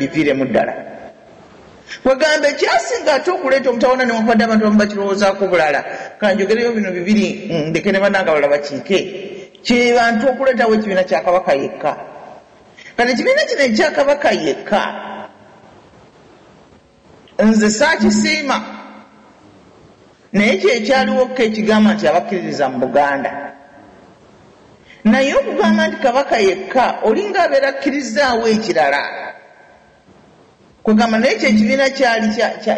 biviiremu ddala. Wegamba ekyasinga ate okuleeta omutawana newankwadde abantu abamu bakirowoozaako bulala. Kanjogereyo bino bibiri ndeke ne bannanga balala bakiike. Kyebantu okuleetawo ekibiina kya Kabaka yekka. Kati ekibiina kino ekya Kabaka yekka nze saakisiima, naye kyekyaliwokko ekigamba nti abakkiririza mu Buganda. Naye okugamba nti Kabaka yekka olinga abeera akkirizaawo ekirala. Kwegamba naye ekyo ekibiina kyali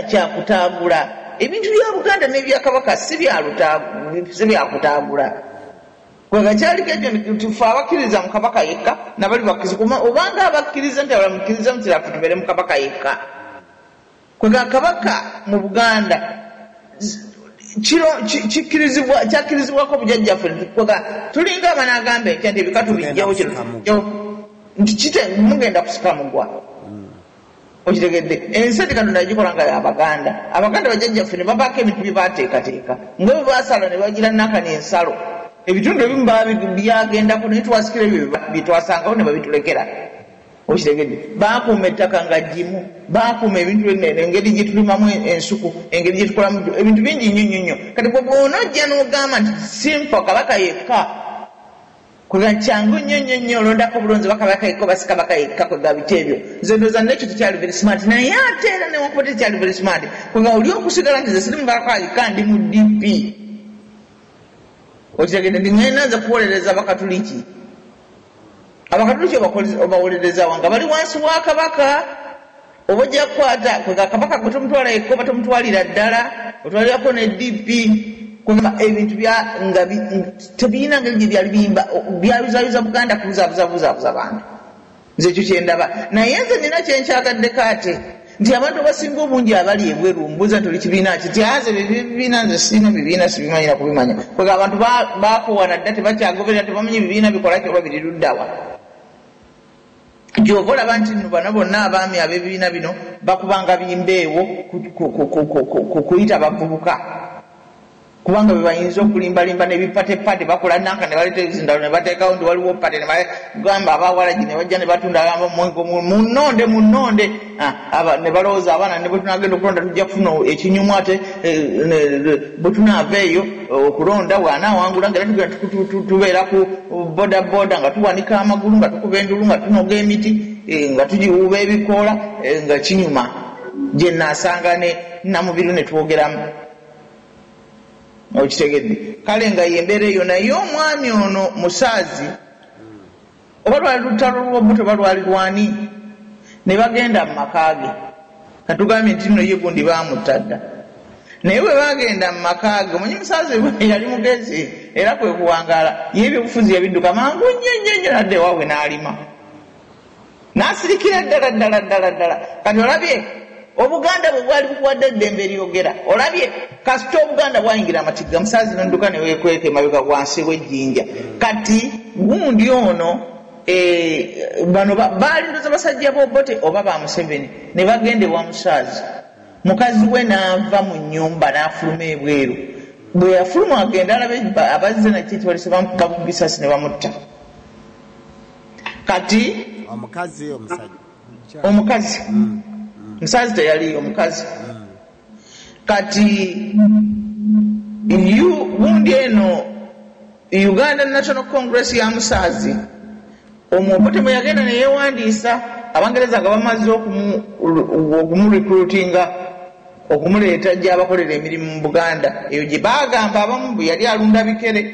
kyakutaagula. Ebintu bya Buganda n'ebya Kabaka si byakutaagula. Kwega kyaliko ekyo tufe abakkiriza mu Kabaka yekka nabali bakkiriza. Obanga abakkiriza nti abalamukkiriza nti laffe tubeere mu Kabaka yekka. Kwega Kabaka mu Buganda kyakkirizibwako bujjajjaffe. Kwega tulinga abanagamba ekya nti ebikatu bijjawo nti mugenda kusika mugwa. Okitegedde ensi Katonda yagikola nga y'Abaganda. Abaganda bajjajjaffe ne babaako ebintu bye baateekateeka nga bwe baasala ne bagira nakani ensalo. Ebitundu ebimu byagendako naye twasikira ebyo bye twasangawo ne babitulekera. Okitegedde baakuuma ettaka nga ggimu, baakuuma ebintu engeri gye tulimamu ensuku, engeri gye tukolamu ebintu bingi nnyo. Kati bwe bw'onojja n'ogamba nti simpa Kabaka yekka, kwega kyangu nnyo olondako bulunzi Kabaka yekka oba si Kabaka yekka. Kwega bito ebyo nze ndowooza nekyo tekyali very smart. Naye ate era newankubadde tekyali very smart, kwega oli okusigala nti ze siri mu Kabaka yekka ndi mu DP. Okitegedde ndiŋŋenda kuwolereza Abakatuliki. Abakatuliki obawolereza wanga bali wansi wa Kabaka. Oba ojja kukwata kwega Kabaka gwe tomutwala yekka oba tomutwalira ddala, otwalirako ne DP. Kwega ebintu nga tebirina ngeri gye byali biyimba byayuzayuza Buganda kubuzaabuza abantu. Nze ekyo kyendaba. Naye nze nina kyenkyagaddeko ate nti abantu abasinga obungi abali ebweru mbuuza nti oli kibiina ki tyaze bibiina nze sirina bibiina sibimanyira kubimanya. Kwega abantu baakowana dda tebakyagoberera tebamanyi bibiina bikola ki oba biri luddawa. Gy'oba olaba nti nno bano bonna abaami ab'ebibiina bino bakubanga bimbeewo kuyita bavubuka. Kubanga bwe bayinza okulimbalimba n'ebipatepate bakola nanka ne baleeta ebizindalo ne bateekawo nti waliwo pate ne bagamba abawalagi ne bajja ne batunda agamba munonde ne balowooza abaana ne bwe tunagenda okulonda tujja kufuna ekinyumu ate bwe tunaava eyo okulonda waanaawangula nga era tugenda tubeera ku bodaboda nga tuwanika amagulu nga tukuba endulu nga tunoga emiti nga tugiwuuba ebikoola nga kinyuma gye naasanga ne Namubiru ne twogeramu. Okitegedde kale nga yembeera eyo. Naye omwami ono Musaazi oba lwali lutalo lw'obuto oba lwali lwani ne bagenda mu maka ge. Katugambye nti nno ye gundi baamutta dda. Naye bwe bagenda mu maka ge omanyi Musaazi yali mugezi era kwe kuwangaala ye ebyobufuzi yabidduka mangu nnyo nadde ewaabwe n'alima n'asirikira ddala. Kati olabye Obuganda bwe bwali bukuwadde eddembe eryogera. Olabye kasita Obuganda bwayingira amatigga Musaazi n'odduka ne weekweka emabega wansi w'ejjinja. Kati gundi ono bano baali ndoza basajja b'Obote oba ba Museveni ne bagenda ewa Musaazi. Mukazi we n'ava mu nnyumba n'afuluma ebweru. Bwe yafuluma agenda alabe abazze nakyo ekibalise bamukuba bisasi ne bamutta. Kati omukazi Musaazi teyali omukazi. Kati gundi eno Uganda National Congress ya Musaazi Omuobote mwe yagenda ne yeewandiisa Abangereza nga bamaze okumurecruitinga okumuleeta gy'abakolera emirimu mu Buganda. Eyo gye baagamba abamu bwe yali alunda bikere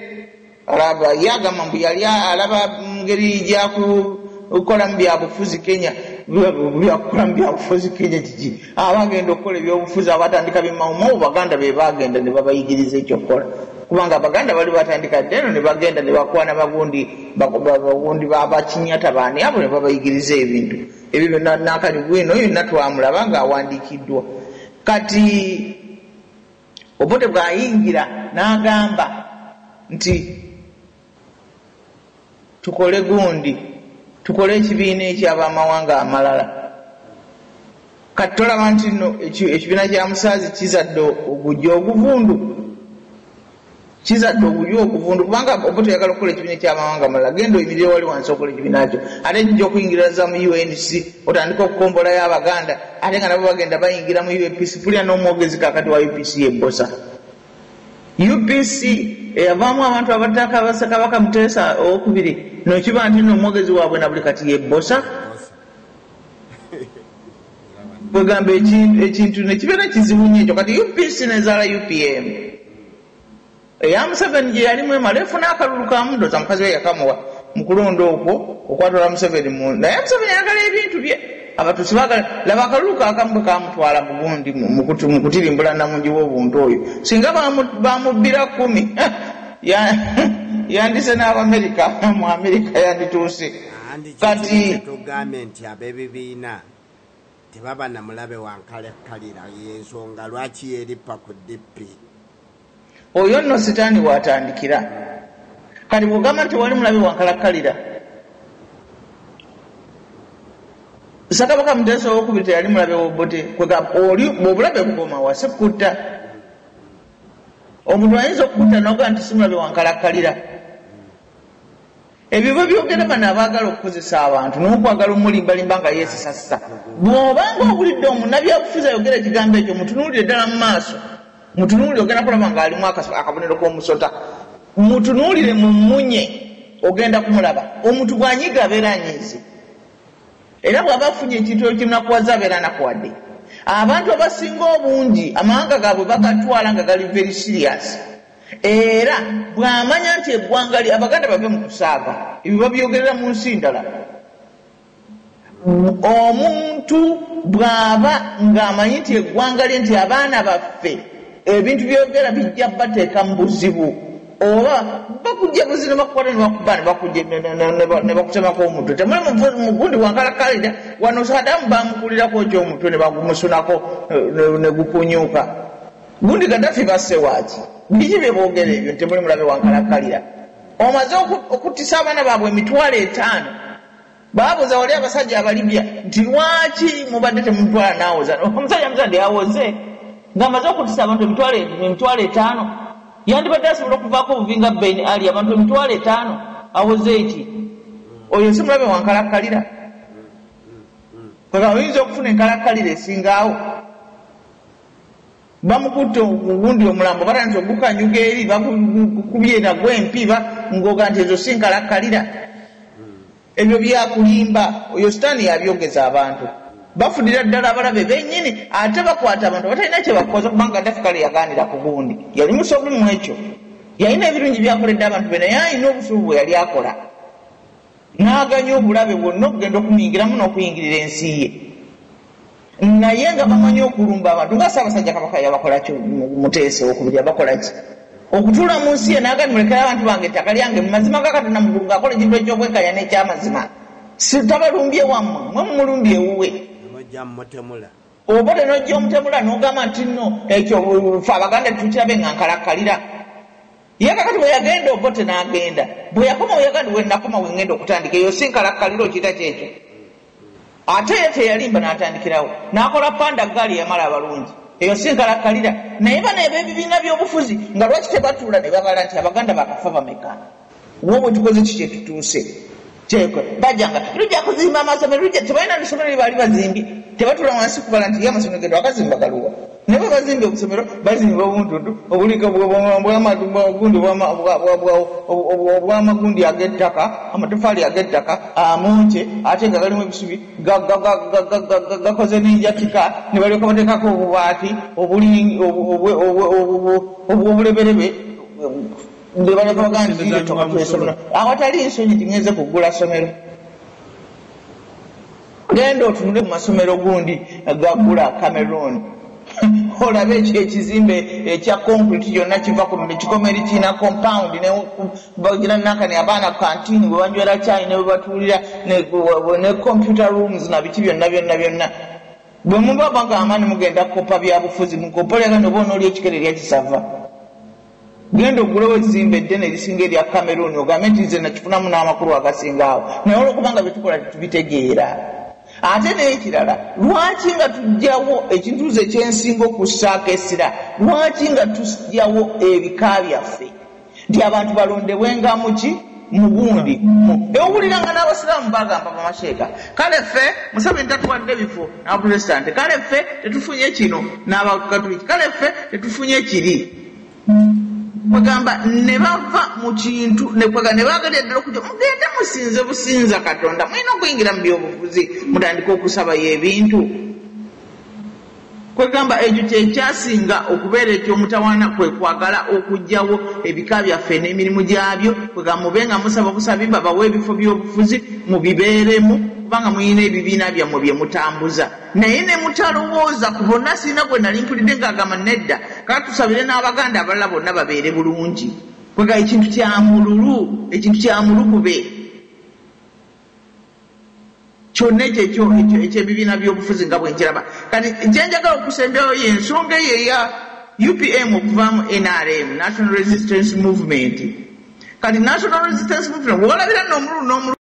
alaba yagamba mbu yali alaba ngeri gyakukola mu byabufuzi Kenya. Byakukola mu byabufuzi Kenya kiki abagenda okukola ebyobufuzi abatandika bimawumawu Baganda be bagenda ne babayigiriza ekyokukola. Kubanga Abaganda bali batandika dda eno ne bagenda ne bakwana bagundi babakinyata baani abo ne babayigiriza ebintu ebyo nakali gwino yonna twamulaba ng'awandiikiddwa. Kati Obote bw'ayingira n'agamba nti tukole gundi tukole ekibiina eky'abamawanga amalala. Kati tolaba nti nno ekibiina kya Musaazi kizadde ogujja oguvundu. kizadde obuyi okuvundu kubanga Obote yagala okukola ekibiina ky'amawanga amalala genda oyimirire wali wansi okola ekibiina kyo ate kijja okuyingiriza mu UNC otandika okukombolayo Abaganda ate nga nabo bagenda bayingira mu UPC pulya n'omwogezi kakati wa UPC Bosa UPC eyavaamu abantu abataka Kabaka Muteesa okubiri nokiba nti n'omwogezi waabwe na buli kati Bosa bwegamba ekintu nekibeera kizibu nnyo ekyo kati UPC nezaala UPM eya Museveni gye yalimu emala efuna akalulu ka mundoza mukazi we yakamuwa mu kulonda okwo okwatwala Museveni naye Museveni ayagala ebintu bye abatuusi baagala laba akalulu kaakamu kamutwala mu gundi mu kutirimbula namungi w'obuntu oyo singa bamubbira 10 yandise n'Abamerika mu Amerika yandituuse kati gavumenti ab'ebibiina tebaba na mulabe wankalekkalira y'ensonga lwaki yerippa ku DP oyo nno sitaani watandikira kati bw'ogamba nti wali mulabe wankalakkalira Kabaka Muteesa owokubiri teyali mulabe w'Obote oli bw'obulabe bukoma wase kutta omuntu ayinza okukutta n'oga nti si mulabe wankalakkalira ebyo byogera bano abaagala okukozesa abantu n'okwagala omulimbalimba nga yeesasassa bw'obanga obulidde omunnabyabufuzi ayogera ekigambo ekyo mutunuulire ddala mu maaso mutunuulire ogenda kulaba ng'alimu akabonero k'omusota mutunuulire mu mmunye ogenda kumulaba omuntu bw'anyiga abeera anyiize era bw'aba afunye ekintu ekinakuwaza abeera anakuwadde abantu abasinga obungi amawanga gaabwe bagatwala nga gali very serious era bw'amanya nti eggwanga Abaganda bave mu kusaaga ebyo babyogerera mu nsi ndala omuntu bw'aba ng'amanyi nti eggwanga lye nti abaana baffe ebintu byogera bijja bateeka mu buzibu oba bakujja buzibu bakukwata nebakuba nebakujja nebakutemako omutwe temuli mugundi wankalakkalira wano Sadamu bamukulirako ekyomutwe nebagumusunako negukunyuuka gundi Gaddafi basse waaki biki bye boogera ebyo temuli mulabe wankalakkalira omaze okuttisa abaana baabwe 5,000 baabuuza wali abasajja abalibya nti lwaki mubadde temumutwala n'awoza omusajja muzadde awoze ng'amaze okuttisa abantu 5,000 yandibadde asobola okuvaako obuvinga Ben Ali abantu 5,000 awoze eki oyo si mulabe wankalakkalira oyinza okufuna enkalakkalira esingaawo bamukutte ogundi omulambo bata nti ogukanyuga eri bakubye nagwe empiba ng'oga nti ezo si nkalakkalira ebyo byakulimba oyo sitaani yabyogeza abantu bafudira ddala abalabe bennyini ate bakwata abantu batalina kye bakoza kubanga Gaddafi kale yagaanira ku gundi yali musomi mu ekyo yalina ebirungi byakoledde abantu be naye alina obusuubu bwe yali akola n'aganya obulabe bwonna okugenda okumuyingiramu n'okuyingirira ensi ye naye nga bamanyi okulumba abantu nga Ssaabasajja Kabaka yabakolaki Muteesa okubiri abakolaki okutuula mu nsi ye n'agani mulekera abantu bange ettaka lyange mu mazima ga Katonda mugulu ng'akola ekintu eky'obwenkanya n'ekyamazima tabalumbye wammwe mwe mumulumbye ewuwe Obote n'ojja omutemula n'ogamba nti nno ekyo fe Abaganda tukirabe nga nkalakkalira ye kakati bwe yagenda Obote n'agenda bwe yakoma we yagandi we nakoma we ngenda okutandika eyo si nkalakkalira okiyita kyekyo ate ye teyalimba n'atandikirawo n'akola panda gaali yamala abalungi eyo si nkalakkalira naye bano eb'ebibiina by'obufuzi nga lwaki tebatuula ne babala nti Abaganda bakafa bameka wowe tukoze ki kyetutuuse kyekwe bajjanga lujja kuzimba amasomero lujja tebalina n'essomero lye baali bazimbi tebatula wansi kubala nti ye amasomero gendo akazimba galuwa ne bwe bazimba obusomero bazimba obuntuntu obulika bwamagundi obwamagundi ag'ettaka amatofaali ag'ettaka amonce ate nga galimu ebisubi gakoze n'enjatika ne balyoka bateekako obubaati obuleberebe ndebaleka bagandi tokakwesomero awatali nsonyi tingenze kugula somero genda otunule mu masomero gundi gagula Cameroon olabe ekyo ekizimbe ekya concrete kyonna kiva ku kikomeri kiina compound bagira nakani abaana kantini bwe banywera caayi ne bwe batuulira ne computer rooms na biki byonna bwe muba bagamba ne mugenda kukopa byabufuzi mukopoleka ne boona oli ekikere eryakisava genda ogulewo ezimba eddene erisinga erya Cameroon ogambe nti nze nakifunamu n'amakulu agasingaawo naye olwokubanga byetukola titubitegeera ate n'ekirala lwaki nga tujjawo ekintuuzo ekyensinga okussaako essira lwaki nga tujjawo ebika byaffe nti abantu balondebwenga muki mugundi ewuliranga n'abasiraamu bagamba bamasheeka kale ffe Museveni tatuwadde bifo n'abaprotestant kale ffe tetufunye kino n'abakatuliki kale ffe tetufunye kiri kwegamba ne bava mu kintu ne bagalya ddala okujja mugende musinze businza Katonda mulina okuyingira mu byobufuzi mutandika okusabayo ebintu kwegamba ekyo kyekyasinga okubeera ekyomutawaana kwe kwagala okugyawo ebika byaffe n'emirimu gyabyo kwegamba mubenga musaba busabi babawe ebifo by'obufuzi mubibeeremu kubanga muyina ebibiina byammwe bye mutambuza naye ne mutalowooza ku bonna sirina gwe nali mpulidde ng'agamba nedda kaka tusabire n'abaganda abalala bonna babeere bulungi kwega ekintu kya mulukube kyonna ekyebibiina by'obufuzi nga bwe nkiraba kati kyenjagala okusemberayo y'ensonga eyo eya UPM okuvaamu NRM National Resistance Movement kati National Resistance Movement wolabira n'omululu